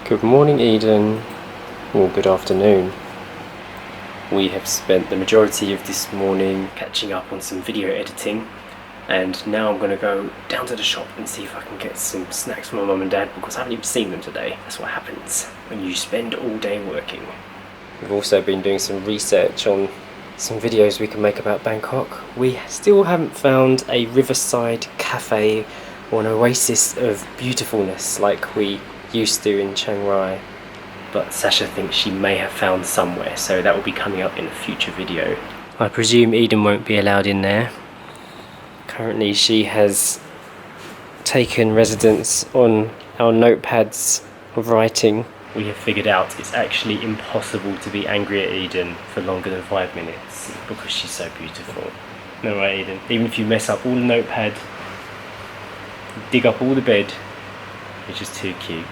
Good morning, Eden. Or good afternoon. We have spent the majority of this morning catching up on some video editing, and now I'm going to go down to the shop and see if I can get some snacks for my mum and dad, because I haven't even seen them today. That's what happens when you spend all day working. We've also been doing some research on some videos we can make about Bangkok. We still haven't found a riverside cafe or an oasis of beautifulness like we used to in Chiang Rai, but Sasha thinks she may have found somewhere, so that will be coming up in a future video. I presume Eden won't be allowed in there. Currently she has taken residence on our notepads of writing. We have figured out it's actually impossible to be angry at Eden for longer than 5 minutes because she's so beautiful. No way, Eden. Even if you mess up all the notepad, dig up all the bed, it's just too cute.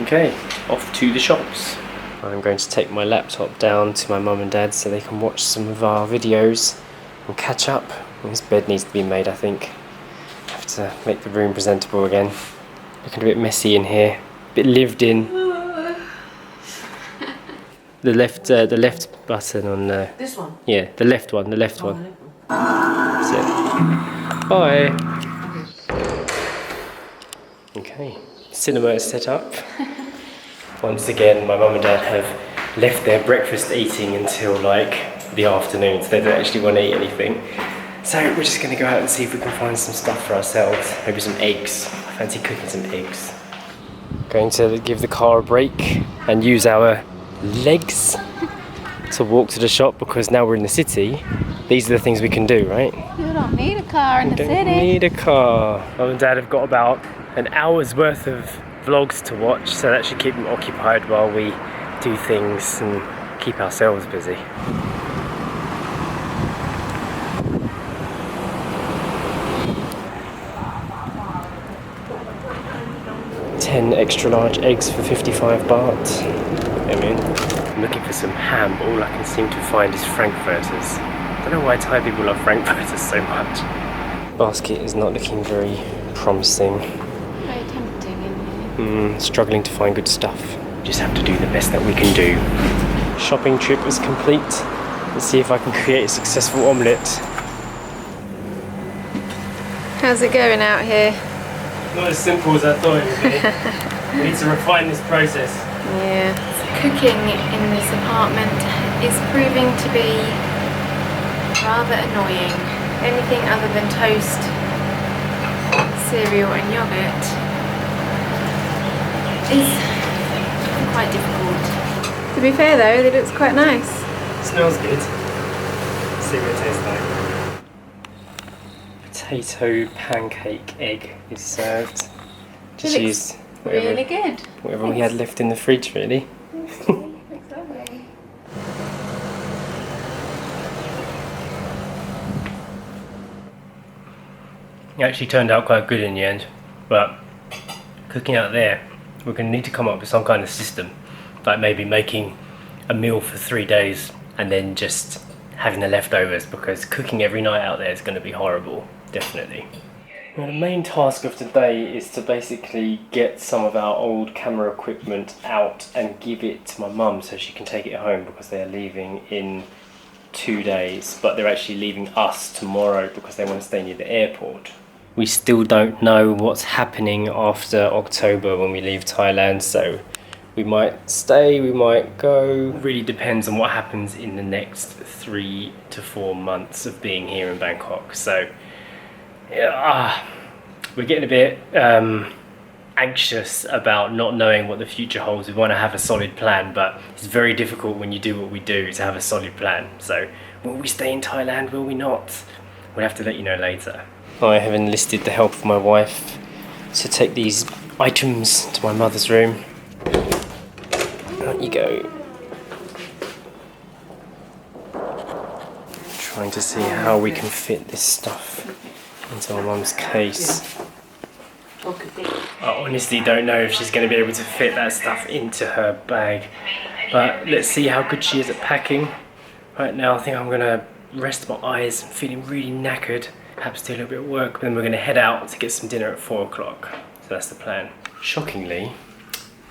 Okay, off to the shops. I'm going to take my laptop down to my mum and dad so they can watch some of our videos and catch up. This bed needs to be made, I think. I have to make the room presentable again. Looking a bit messy in here, a bit lived in. The left button on the... This one? Yeah, the left one, That's it. Bye. Okay, cinema is set up. Once again, my mum and dad have left their breakfast eating until like the afternoon, so they don't actually want to eat anything. So we're just going to go out and see if we can find some stuff for ourselves. Maybe some eggs. I fancy cooking some eggs. Going to give the car a break and use our legs to walk to the shop, because now we're in the city. These are the things we can do, right? You don't need a car in the city. You don't need a car. Mum and dad have got about an hour's worth of vlogs to watch, so that should keep them occupied while we do things and keep ourselves busy. 10 extra large eggs for 55 baht. I'm looking for some ham, but all I can seem to find is frankfurters. I don't know why Thai people love frankfurters so much. Basket is not looking very promising. Very tempting in here. Struggling to find good stuff. Just have to do the best that we can do. Shopping trip is complete. Let's see if I can create a successful omelette. How's it going out here? Not as simple as I thought it would be. We need to refine this process. Yeah. Cooking in this apartment is proving to be rather annoying. Anything other than toast, cereal and yogurt is quite difficult. To be fair though, it looks quite nice. Smells good. Let's see what it tastes like. Potato pancake egg is served. Just use whatever, really good. Whatever we had left in the fridge, really. Looks lovely. It actually turned out quite good in the end, but cooking out there, we're going to need to come up with some kind of system, like maybe making a meal for 3 days and then just having the leftovers, because cooking every night out there is going to be horrible, definitely. Well, the main task of today is to basically get some of our old camera equipment out and give it to my mum so she can take it home, because they are leaving in 2 days, but they're actually leaving us tomorrow because they want to stay near the airport. We still don't know what's happening after October when we leave Thailand, so we might stay, we might go. It really depends on what happens in the next 3 to 4 months of being here in Bangkok. So yeah, we're getting a bit anxious about not knowing what the future holds. We want to have a solid plan, but it's very difficult when you do what we do to have a solid plan. So will we stay in Thailand, will we not? We'll have to let you know later. I have enlisted the help of my wife to take these items to my mother's room. Out you go. Trying to see how we can fit this stuff into my mum's case. I honestly don't know if she's going to be able to fit that stuff into her bag, but let's see how good she is at packing. Right now I think I'm going to rest my eyes. I'm feeling really knackered. Perhaps do a little bit of work, then we're going to head out to get some dinner at 4 o'clock. So that's the plan. Shockingly,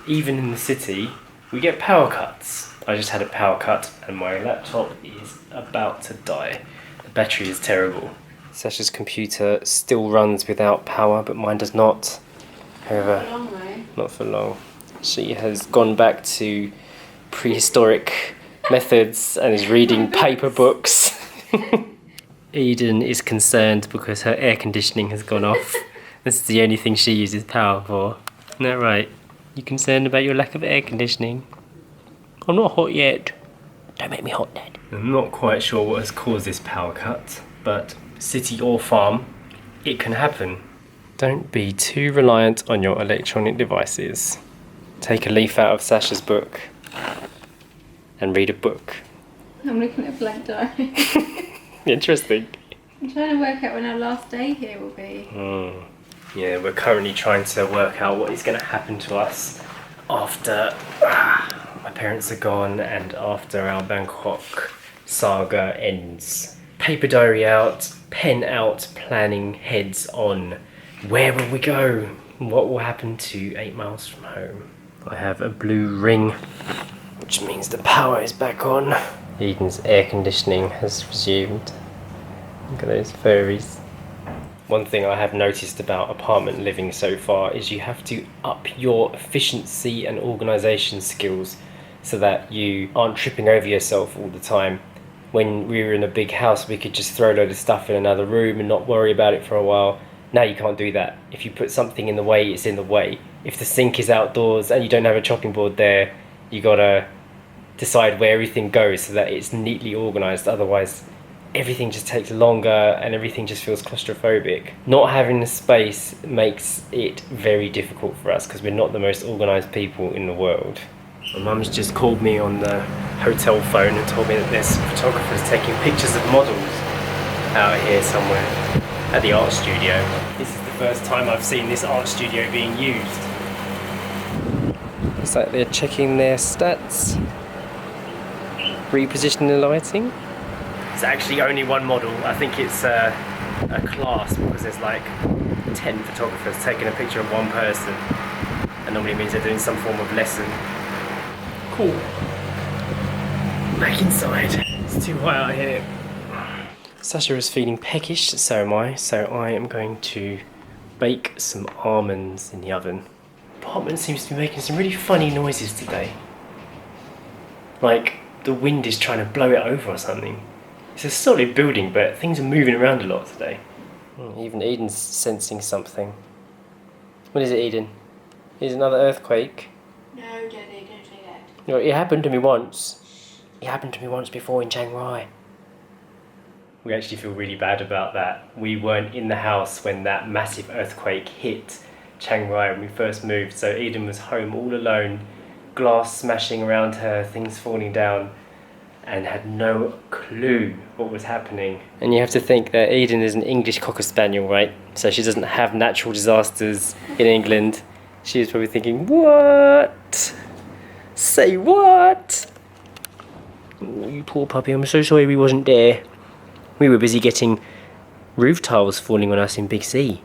even in the city, we get power cuts. I just had a power cut and my laptop is about to die. The battery is terrible. Sasha's computer still runs without power, but mine does not. However, not for long. She has gone back to prehistoric methods and is reading paper books. Eden is concerned because her air conditioning has gone off. This is the only thing she uses power for. Isn't that right? You concerned about your lack of air conditioning? I'm not hot yet. Don't make me hot, Dad. I'm not quite sure what has caused this power cut, but city or farm, it can happen. Don't be too reliant on your electronic devices. Take a leaf out of Sasha's book and read a book. I'm looking at a blank diary. Interesting. I'm trying to work out when our last day here will be. Yeah, we're currently trying to work out what is going to happen to us after my parents are gone and after our Bangkok saga ends. Paper diary out, pen out, planning heads on. Where will we go? What will happen to 8 miles from home? I have a blue ring, which means the power is back on. Eden's air conditioning has resumed. Look at those furries. One thing I have noticed about apartment living so far is you have to up your efficiency and organisation skills so that you aren't tripping over yourself all the time. When we were in a big house, we could just throw a load of stuff in another room and not worry about it for a while. Now you can't do that. If you put something in the way, it's in the way. If the sink is outdoors and you don't have a chopping board there, you gotta decide where everything goes so that it's neatly organised. Otherwise, everything just takes longer and everything just feels claustrophobic. Not having the space makes it very difficult for us because we're not the most organised people in the world. My mum's just called me on the hotel phone and told me that there's photographers taking pictures of models out here somewhere at the art studio. This is the first time I've seen this art studio being used. Looks like they're checking their stats, repositioning the lighting. It's actually only one model. I think it's a class because there's like 10 photographers taking a picture of one person. And normally it means they're doing some form of lesson. Cool. Back inside. It's too hot out here. Sasha is feeling peckish, so am I. So I am going to bake some almonds in the oven. The apartment seems to be making some really funny noises today. Like the wind is trying to blow it over or something. It's a solid building, but things are moving around a lot today. Even Eden's sensing something. What is it, Eden? Is it another earthquake? No, Daddy, don't say that. No, it happened to me once. It happened to me once before in Chiang Rai. We actually feel really bad about that. We weren't in the house when that massive earthquake hit Chiang Rai when we first moved, so Eden was home all alone, glass smashing around her, things falling down, and had no clue what was happening. And you have to think that Eden is an English Cocker Spaniel, right? So she doesn't have natural disasters in England. She was probably thinking, what? Say what? Oh, you poor puppy, I'm so sorry we wasn't there. We were busy getting roof tiles falling on us in Big C.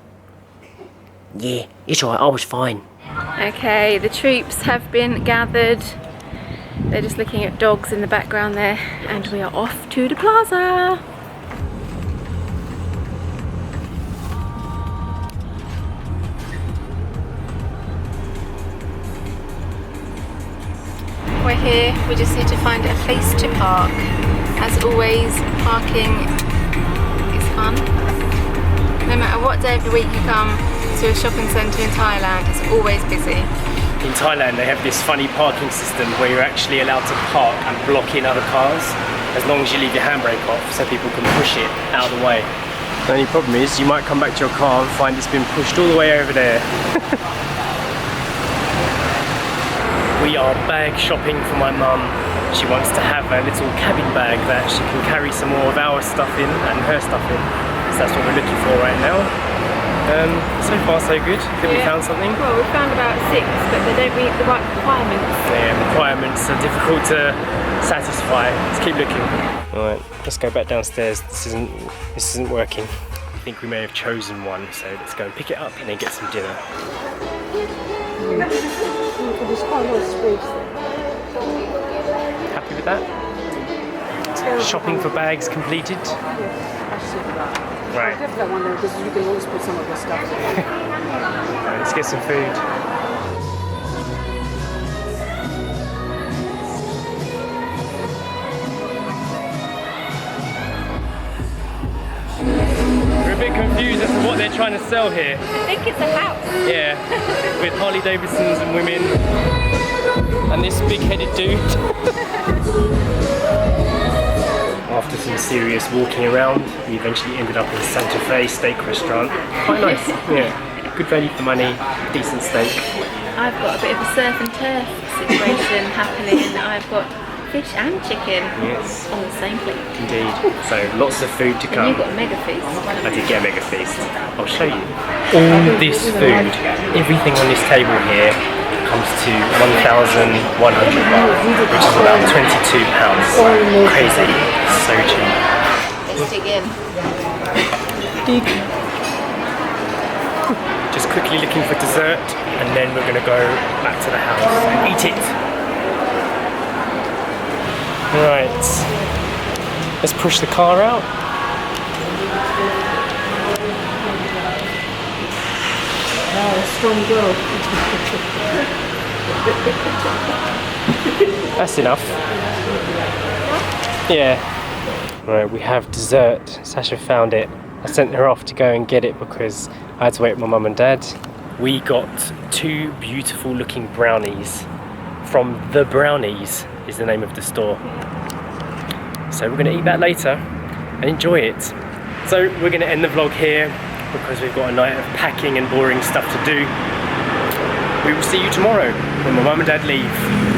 Yeah, it's alright, I was fine. Okay, the troops have been gathered. They're just looking at dogs in the background there, and we are off to the plaza. We're here, we just need to find a place to park. As always, parking is fun. No matter what day of the week you come to a shopping centre in Thailand, it's always busy. In Thailand they have this funny parking system where you're actually allowed to park and block in other cars as long as you leave your handbrake off so people can push it out of the way. The only problem is you might come back to your car and find it's been pushed all the way over there. We are bag shopping for my mum. She wants to have a little cabin bag that she can carry some more of our stuff in and her stuff in. So that's what we're looking for right now. So far so good. Think we found something? Well, we found about 6, but they don't meet the right requirements. Yeah, requirements are difficult to satisfy. Let's keep looking. Alright, let's go back downstairs. This isn't working. I think we may have chosen one, so let's go and pick it up and then get some dinner. there's quite a lot of space there. Happy with that? Shopping for bags completed. Yes, I see that. Right. I'll get that one there because you can always put some of the stuff in. Right, let's get some food. We're a bit confused as to what they're trying to sell here. I think it's a house. Yeah, with Harley Davidsons and women. And this big-headed dude. After some serious walking around, we eventually ended up in Santa Fe steak restaurant. Quite nice, yeah. Good value for money, decent steak. I've got a bit of a surf and turf situation happening. I've got fish and chicken Yes, on the same plate. indeed. So lots of food to And come. you've got a mega feast. I did get a mega feast. I'll show you. All this food, everything on this table here comes to 1,100 baht, which is about £22. Crazy, so cheap. Let's dig in. Just quickly looking for dessert, and then we're going to go back to the house and eat it. Right, let's push the car out. Wow, a strong girl. That's enough. Yeah. Right, we have dessert. Sasha found it. I sent her off to go and get it because I had to wait with my mum and dad. We got 2 beautiful looking brownies from The Brownies is the name of the store. So we're going to eat that later and enjoy it. So we're going to end the vlog here because we've got a night of packing and boring stuff to do. We will see you tomorrow when my mum and dad leave.